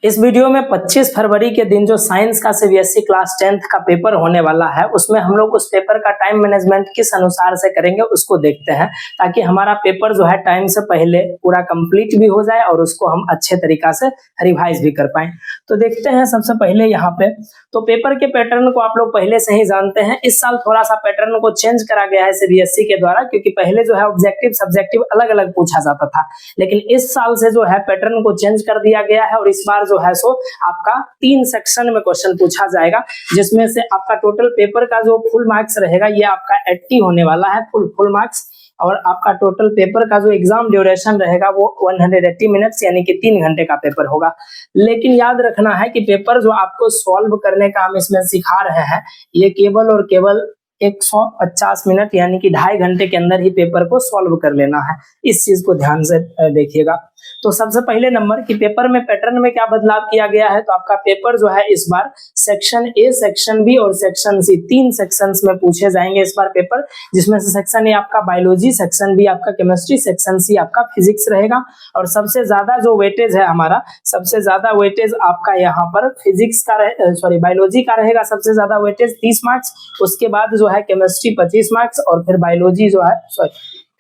इस वीडियो में 25 फरवरी के दिन जो साइंस का सीबीएसई क्लास 10th का पेपर होने वाला है, उसमें हम लोग उस पेपर का टाइम मैनेजमेंट किस अनुसार से करेंगे उसको देखते हैं, ताकि हमारा पेपर जो है टाइम से पहले पूरा कंप्लीट भी हो जाए और उसको हम अच्छे तरीका से रिवाइज भी कर पाएं। तो देखते हैं सबसे पहले यहाँ पे तो पेपर के पैटर्न को आप लोग पहले से ही जानते हैं। इस साल थोड़ा सा पैटर्न को चेंज करा गया है सीबीएसई के द्वारा, क्योंकि पहले जो है ऑब्जेक्टिव सब्जेक्टिव अलग अलग पूछा जाता था, लेकिन इस साल से जो है पैटर्न को चेंज कर दिया गया है और इस बार जो है सो आपका 3 सेक्शन में क्वेश्चन पूछा जाएगा, जिसमें से आपका टोटल पेपर का जो फुल मार्क्स रहेगा ये आपका 80 होने वाला है, फुल मार्क्स। और आपका टोटल पेपर का जो एग्जाम ड्यूरेशन रहेगा वो 180 मिनट्स यानी कि 3 घंटे का पेपर होगा। लेकिन याद रखना है कि पेपर जो आपको सॉल्व करने का हम इसमें सिखा रहे हैं, ये केवल और केवल 150 मिनट यानी कि 2.5 घंटे के अंदर ही पेपर को सॉल्व कर लेना है। इस चीज को ध्यान से देखिएगा। तो सबसे पहले नंबर कि पेपर में पैटर्न में क्या बदलाव किया गया है, तो आपका पेपर जो है इस बार सेक्शन ए, सेक्शन बी और सेक्शन सी 3 सेक्शंस में पूछे जाएंगे इस बार पेपर, जिसमें से सेक्शन ए आपका बायोलॉजी, सेक्शन बी आपका केमिस्ट्री, सेक्शन सी आपका फिजिक्स रहेगा। और सबसे ज्यादा जो वेटेज है हमारा, सबसे ज्यादा वेटेज आपका यहाँ पर फिजिक्स का बायोलॉजी का रहेगा सबसे ज्यादा वेटेज 30 मार्क्स। उसके बाद जो है केमिस्ट्री 25 मार्क्स और फिर बायोलॉजी जो है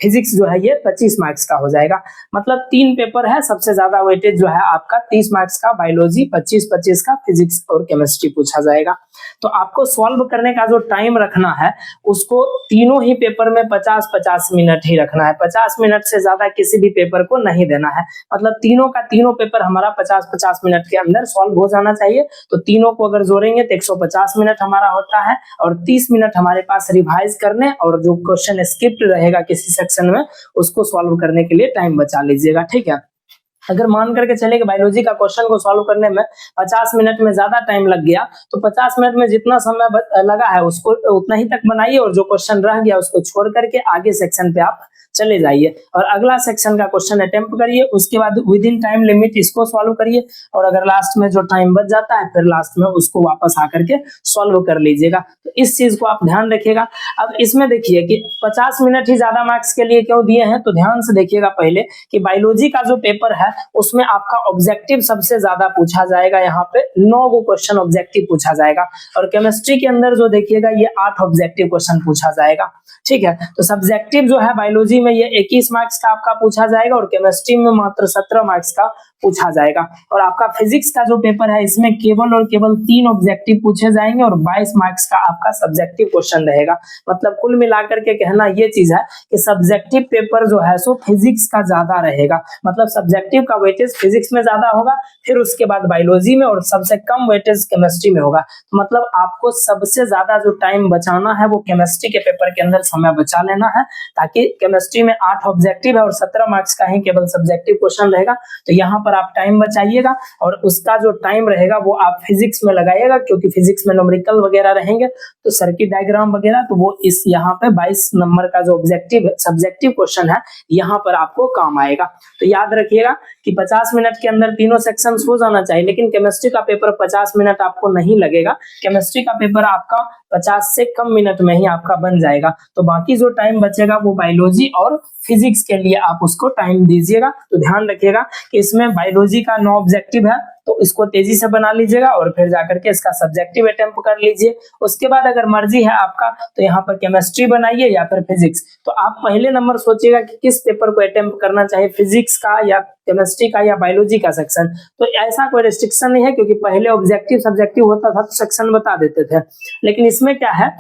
फिजिक्स जो है ये 25 मार्क्स का हो जाएगा। मतलब 3 पेपर है, सबसे ज्यादा वेटेज जो है आपका 30 मार्क्स का बायोलॉजी, 25 का फिजिक्स और केमिस्ट्री पूछा जाएगा। तो आपको सॉल्व करने का जो टाइम रखना है उसको तीनों ही पेपर में 50-50 मिनट ही रखना है। 50 मिनट से ज्यादा किसी भी पेपर को नहीं देना है। मतलब तीनों का तीनों पेपर हमारा 50-50 मिनट के अंदर सॉल्व हो जाना चाहिए। तो तीनों को अगर जोड़ेंगे तो 150 मिनट हमारा होता है और 30 मिनट हमारे पास रिवाइज करने और जो क्वेश्चन स्किप्ड रहेगा किसी सेक्शन में उसको सॉल्व करने के लिए टाइम बचा लीजिएगा। ठीक है, अगर मान करके चले कि बायोलॉजी का क्वेश्चन को सॉल्व करने में 50 मिनट में ज्यादा टाइम लग गया, तो 50 मिनट में जितना समय लगा है उसको उतना ही तक बनाइए और जो क्वेश्चन रह गया उसको छोड़ करके आगे सेक्शन पे आप चले जाइए और अगला सेक्शन का क्वेश्चन अटेम्प्ट करिए। उसके बाद विद इन टाइम लिमिट इसको सॉल्व करिए और अगर लास्ट में जो टाइम बच जाता है फिर लास्ट में उसको वापस आकर के सॉल्व कर लीजिएगा। तो इस चीज को आप ध्यान रखिएगा। अब इसमें देखिए कि 50 मिनट ही ज्यादा मार्क्स के लिए क्यों दिए हैं, तो ध्यान से देखिएगा पहले कि बायोलॉजी का जो पेपर है उसमें आपका ऑब्जेक्टिव सबसे ज्यादा पूछा जाएगा। यहाँ पे 9 गो क्वेश्चन ऑब्जेक्टिव पूछा जाएगा और केमिस्ट्री के अंदर जो देखिएगा ये 8 ऑब्जेक्टिव क्वेश्चन पूछा जाएगा। ठीक है, तो सब्जेक्टिव जो है बायोलॉजी में ये 21 मार्क्स का आपका पूछा जाएगा और केमिस्ट्री में मात्र 17 मार्क्स का पूछा जाएगा। और आपका फिजिक्स का जो पेपर है इसमें केवल और केवल 3 ऑब्जेक्टिव पूछे जाएंगे और 22 मार्क्स का आपका सब्जेक्टिव क्वेश्चन रहेगा। मतलब कुल मिलाकर के कहना ये चीज है कि सब्जेक्टिव पेपर जो है सो फिजिक्स का ज्यादा रहेगा। मतलब सब्जेक्टिव का वेटेज फिजिक्स में ज्यादा होगा, फिर उसके बाद बायोलॉजी में और सबसे कम वेटेज केमिस्ट्री में होगा। तो मतलब आपको सबसे ज्यादा जो टाइम बचाना है वो केमिस्ट्री के पेपर के अंदर समय बचा लेना है, ताकि केमिस्ट्री में 8 ऑब्जेक्टिव है और 17 मार्क्स का ही केवल सब्जेक्टिव क्वेश्चन रहेगा। तो यहाँ पर आप टाइम बचाइएगा और उसका जो टाइम रहेगा वो आप फिजिक्स में लगाइएगा, क्योंकि फिजिक्स में न्यूमेरिकल वगैरह रहेंगे तो सर्किट डायग्राम वगैरह, तो वो इस यहाँ पे 22 नंबर का जो ऑब्जेक्टिव सब्जेक्टिव क्वेश्चन है यहाँ पर आपको काम आएगा। तो याद रखिएगा कि 50 मिनट के अंदर तीनों सेक्शंस हो जाना चाहिए, लेकिन केमिस्ट्री का पेपर 50 मिनट आपको नहीं लगेगा। केमिस्ट्री का पेपर आपका 50 से कम मिनट में ही आपका बन जाएगा। तो बाकी जो टाइम बचेगा वो बायोलॉजी और फिजिक्स के लिए आप उसको टाइम दीजिएगा। तो ध्यान रखिएगा कि इसमें बायोलॉजी का 9 ऑब्जेक्टिव है तो इसको तेजी से बना लीजिएगा और फिर जाकर के इसका सब्जेक्टिव अटेम्प्ट कर लीजिए। उसके बाद अगर मर्जी है आपका तो यहाँ पर केमिस्ट्री बनाइए या फिर फिजिक्स। तो आप पहले नंबर सोचिएगा कि किस पेपर को अटेम्प्ट करना चाहिए, फिजिक्स का या केमिस्ट्री का या बायोलॉजी का सेक्शन। तो ऐसा कोई रिस्ट्रिक्शन नहीं है, क्योंकि पहले ऑब्जेक्टिव सब्जेक्टिव होता था तो सेक्शन बता देते थे, लेकिन इसमें क्या है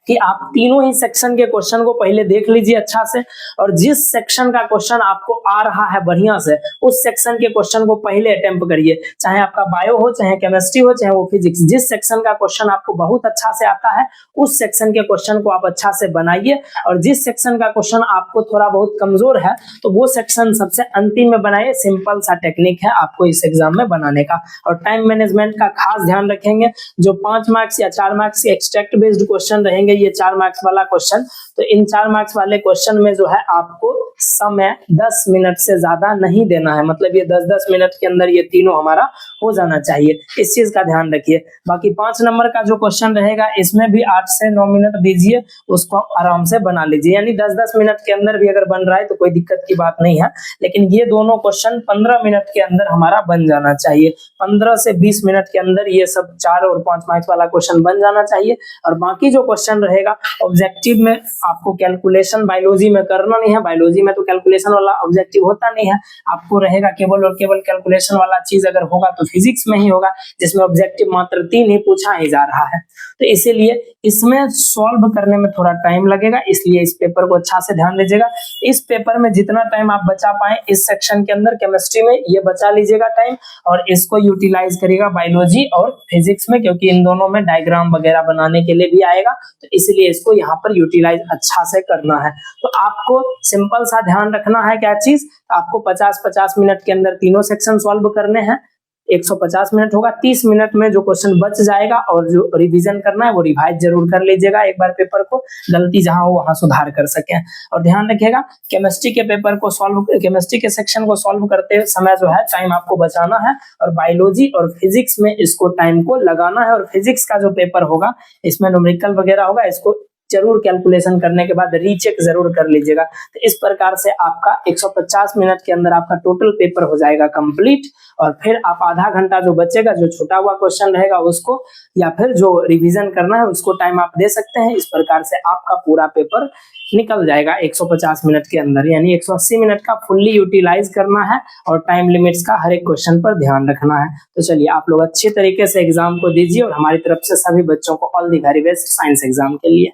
कि आप तीनों ही सेक्शन के क्वेश्चन को पहले देख लीजिए अच्छा से, और जिस सेक्शन का क्वेश्चन आपको आ रहा है बढ़िया से उस सेक्शन के क्वेश्चन को पहले अटेम्प्ट करिए। चाहे आपका बायो हो, चाहे केमिस्ट्री हो, चाहे वो फिजिक्स, जिस सेक्शन का क्वेश्चन आपको बहुत अच्छा से आता है उस सेक्शन के क्वेश्चन को आप अच्छा से बनाइए। और जिस सेक्शन का क्वेश्चन आपको थोड़ा बहुत कमजोर है तो वो सेक्शन सबसे अंतिम में बनाइए। सिंपल सा टेक्निक है आपको इस एग्जाम में बनाने का। और टाइम मैनेजमेंट का खास ध्यान रखेंगे। जो 5 मार्क्स या 4 मार्क्स के एक्सट्रैक्ट बेस्ड क्वेश्चन रहेंगे देंगे ये 4 मार्क्स वाला क्वेश्चन, तो इन 4 मार्क्स वाले क्वेश्चन में जो है आपको समय 10 मिनट से ज्यादा नहीं देना है, मतलब ये 10-10 मिनट के अंदर ये तीनों हमारा हो जाना चाहिए, इस चीज का ध्यान रखिए। बाकी 5 नंबर का जो क्वेश्चन रहेगा इसमें भी 8 से 9 मिनट दीजिए, उसको आराम से बना लीजिए, यानी 10-10 मिनट के अंदर भी अगर बन रहा है तो कोई दिक्कत की बात नहीं है, लेकिन ये दोनों क्वेश्चन 15 मिनट के अंदर हमारा बन जाना चाहिए। 15 से 20 मिनट के अंदर ये सब 4 और 5 मार्क्स वाला क्वेश्चन बन जाना चाहिए। और बाकी जो क्वेश्चन रहेगा ऑब्जेक्टिव में आपको कैलकुलेशन बायोलॉजी में करना नहीं है, बायोलॉजी में तो कैलकुलेशन वाला ऑब्जेक्टिव होता नहीं है, आपको रहेगा केवल और केवल कैलकुलेशन वाला चीज अगर होगा तो फिजिक्स में ही होगा, जिसमें ऑब्जेक्टिव मात्र 3 ही पूछा ही जा रहा है। तो इसीलिए इसमें सॉल्व करने में थोड़ा टाइम लगेगा, इसलिए इस पेपर को अच्छा से ध्यान दीजिएगा। इस पेपर में जितना टाइम आप बचा पाए इस सेक्शन के अंदर केमिस्ट्री में ये बचा लीजिएगा टाइम, और इसको यूटिलाइज करिएगा बायोलॉजी और फिजिक्स में, क्योंकि इन दोनों में डायग्राम वगैरह बनाने के लिए भी आएगा, तो इसलिए इसको यहाँ पर यूटिलाइज अच्छा से करना है। तो आपको सिंपल सा ध्यान रखना है क्या चीज, आपको 50-50 मिनट के अंदर तीनों सेक्शन सॉल्व करने हैं, 150 मिनट होगा, 30 मिनट में जो क्वेश्चन बच जाएगा और जो रिवीजन करना है वो रिवाइज जरूर कर लीजिएगा एक बार पेपर को, गलती जहां हो वहां सुधार कर सकें। और ध्यान रखिएगा केमिस्ट्री के पेपर को सॉल्व, केमिस्ट्री के सेक्शन को सॉल्व करते समय जो है टाइम आपको बचाना है, और बायोलॉजी और फिजिक्स में इसको टाइम को लगाना है। और फिजिक्स का जो पेपर होगा इसमें न्यूमेरिकल वगैरह होगा, इसको जरूर कैलकुलेशन करने के बाद रीचेक जरूर कर लीजिएगा। तो इस प्रकार से आपका 150 मिनट के अंदर आपका टोटल पेपर हो जाएगा कंप्लीट, और फिर आप आधा घंटा जो बचेगा, जो छूटा हुआ क्वेश्चन रहेगा उसको, या फिर जो रिवीजन करना है उसको टाइम आप दे सकते हैं। इस प्रकार से आपका पूरा पेपर निकल जाएगा 150 मिनट के अंदर, यानी 180 मिनट का फुल्ली यूटिलाइज करना है, और टाइम लिमिट्स का हर एक क्वेश्चन पर ध्यान रखना है। तो चलिए आप लोग अच्छे तरीके से एग्जाम को दीजिए, और हमारी तरफ से सभी बच्चों को all the very best science exam के लिए।